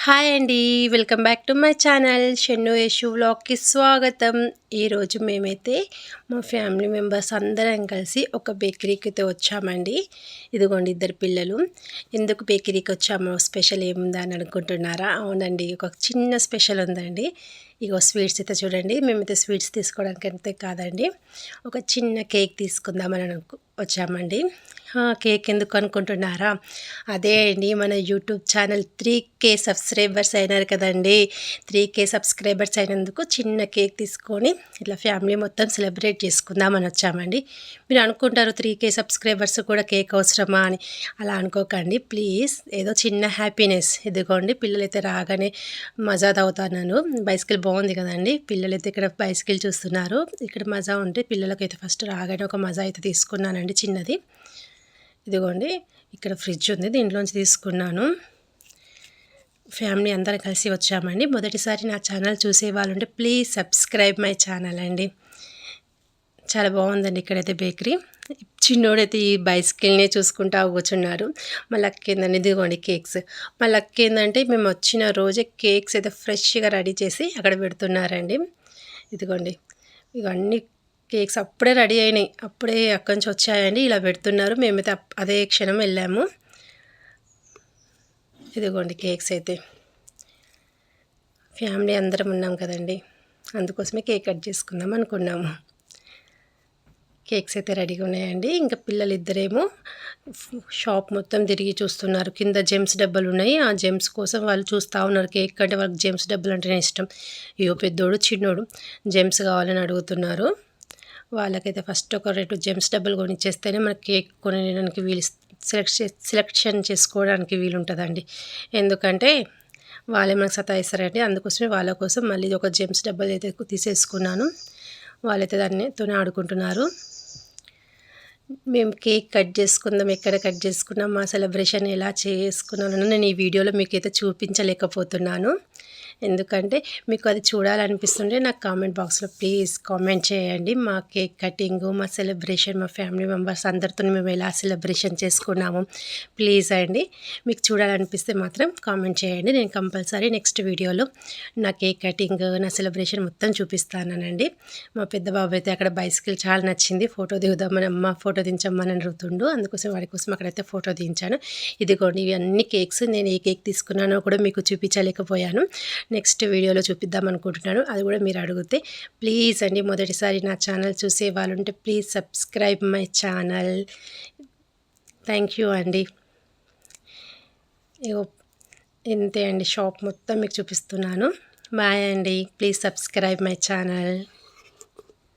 Hi అండి. Welcome back to my channel Shennu Yashu వ్లాగ్‌కి స్వాగతం. ఈరోజు మేమైతే మా ఫ్యామిలీ మెంబర్స్ అందరం కలిసి ఒక బేకరీకి అయితే వచ్చామండి. ఇదిగోండి ఇద్దరు పిల్లలు. ఎందుకు బేకరీకి వచ్చామో స్పెషల్ ఏముందా అని అనుకుంటున్నారా? అవునండి, ఒక చిన్న స్పెషల్ ఉందండి. ఇగో స్వీట్స్ అయితే చూడండి, మేమైతే స్వీట్స్ తీసుకోవడానికి అయితే కాదండి, ఒక చిన్న కేక్ తీసుకుందామని వచ్చామండి. కేక్ ఎందుకు అనుకుంటున్నారా? అదే అండి, మన యూట్యూబ్ ఛానల్ 3K సబ్స్క్రైబర్స్ అయినారు కదండి. 3K సబ్స్క్రైబర్స్ అయినందుకు చిన్న కేక్ తీసుకొని ఇట్లా ఫ్యామిలీ మొత్తం సెలబ్రేట్ చేసుకుందామని వచ్చామండి. మీరు అనుకుంటారు 3K సబ్స్క్రైబర్స్ కూడా కేక్ అవసరమా అని. అలా అనుకోకండి ప్లీజ్. ఏదో చిన్న హ్యాపీనెస్. ఇదిగోండి పిల్లలైతే రాగానే మజా తాగుతున్నాను. బైసికల్ బాగుంది కదండి. పిల్లలైతే ఇక్కడ బైసికల్ చూస్తున్నారు. ఇక్కడ మజా ఉంటే పిల్లలకైతే ఫస్ట్ రాగానే ఒక మజా అయితే తీసుకున్నానండి చిన్నది. ఇదిగోండి ఇక్కడ ఫ్రిడ్జ్ ఉంది, దీంట్లోంచి తీసుకున్నాను. ఫ్యామిలీ అందరం కలిసి వచ్చామండి. మొదటిసారి నా ఛానల్ చూసే వాళ్ళు ఉంటే ప్లీజ్ సబ్స్క్రైబ్ మై ఛానల్ అండి. చాలా బాగుందండి ఇక్కడైతే బేకరీ. చిన్నోడైతే ఈ బైసికల్నే చూసుకుంటా కూర్చున్నారు. మా లక్ ఏందండి, ఇదిగోండి కేక్స్. మా లక్ ఏంటంటే మేము వచ్చిన రోజే కేక్స్ అయితే ఫ్రెష్గా రెడీ చేసి అక్కడ పెడుతున్నారండి. ఇదిగోండి ఇవన్నీ కేక్స్ అప్పుడే రెడీ అయినాయి, అప్పుడే అక్కడి నుంచి వచ్చాయండి. ఇలా పెడుతున్నారు, మేమైతే అదే క్షణం వెళ్ళాము. ఇదిగోండి కేక్స్ అయితే ఫ్యామిలీ అందరం ఉన్నాం కదండి, అందుకోసమే కేక్ కట్ చేసుకుందాం అనుకున్నాము. కేక్స్ అయితే రెడీగా ఉన్నాయండి. ఇంకా పిల్లలు ఇద్దరేమో షాప్ మొత్తం తిరిగి చూస్తున్నారు. కింద జెమ్స్ డబ్బాలు ఉన్నాయి, ఆ జెమ్స్ కోసం వాళ్ళు చూస్తూ ఉన్నారు. కేక్ అంటే వాళ్ళకి జెమ్స్ డబ్బాలు అంటేనే ఇష్టం. ఇగో పెద్దోడు చిన్నోడు జెమ్స్ కావాలని అడుగుతున్నారు. వాళ్ళకైతే ఫస్ట్ ఒక 2 జెమ్స్ డబ్బాలు కొనిచ్చేస్తేనే మనకి కేక్ కొనడానికి సెలెక్షన్ చేసుకోవడానికి వీలుంటుందండి. ఎందుకంటే వాళ్ళే మనకు సతాయిస్తారండి. అందుకోసమే వాళ్ళ కోసం మళ్ళీ ఒక జెమ్స్ డబ్బాలు అయితే తీసేసుకున్నాను. వాళ్ళైతే దానితోనే ఆడుకుంటున్నారు. మేము కేక్ కట్ చేసుకుందాం, ఎక్కడ కట్ చేసుకున్నాం, మా సెలబ్రేషన్ ఎలా చేసుకున్నాను నేను ఈ వీడియోలో మీకైతే చూపించలేకపోతున్నాను. ఎందుకంటే మీకు అది చూడాలనిపిస్తుంటే నాకు కామెంట్ బాక్స్లో ప్లీజ్ కామెంట్ చేయండి. మా కేక్ కటింగు, మా సెలబ్రేషన్, మా ఫ్యామిలీ మెంబర్స్ అందరితో మేము ఎలా సెలబ్రేషన్ చేసుకున్నాము ప్లీజ్ అండి. మీకు చూడాలనిపిస్తే మాత్రం కామెంట్ చేయండి. నేను కంపల్సరీ నెక్స్ట్ వీడియోలో నా కేక్ కటింగ్, నా సెలబ్రేషన్ మొత్తం చూపిస్తానండి. మా పెద్ద బాబు అయితే అక్కడ బైసికల్ చాలా నచ్చింది, ఫోటో దిగుదామని అమ్మ ఫోటో దించమ్మని అడుగుతుండు. అందుకోసం వాడి కోసం అక్కడైతే ఫోటో దించాను. ఇదిగోండి ఇవి అన్ని కేక్స్. నేను ఏ కేక్ తీసుకున్నానో కూడా మీకు చూపించలేకపోయాను, నెక్స్ట్ వీడియోలో చూపిద్దాం అనుకుంటున్నాను. అది కూడా మీరు అడిగితే ప్లీజ్ అండి, మొదటిసారి నా ఛానల్ చూసే వాళ్ళు ఉంటే please subscribe my channel. Thank you అండి. ఇంతే అండి, షాప్ మొత్తం మీకు చూపిస్తున్నాను. బాయ్ అండి, ప్లీజ్ సబ్స్క్రైబ్ మై ఛానల్.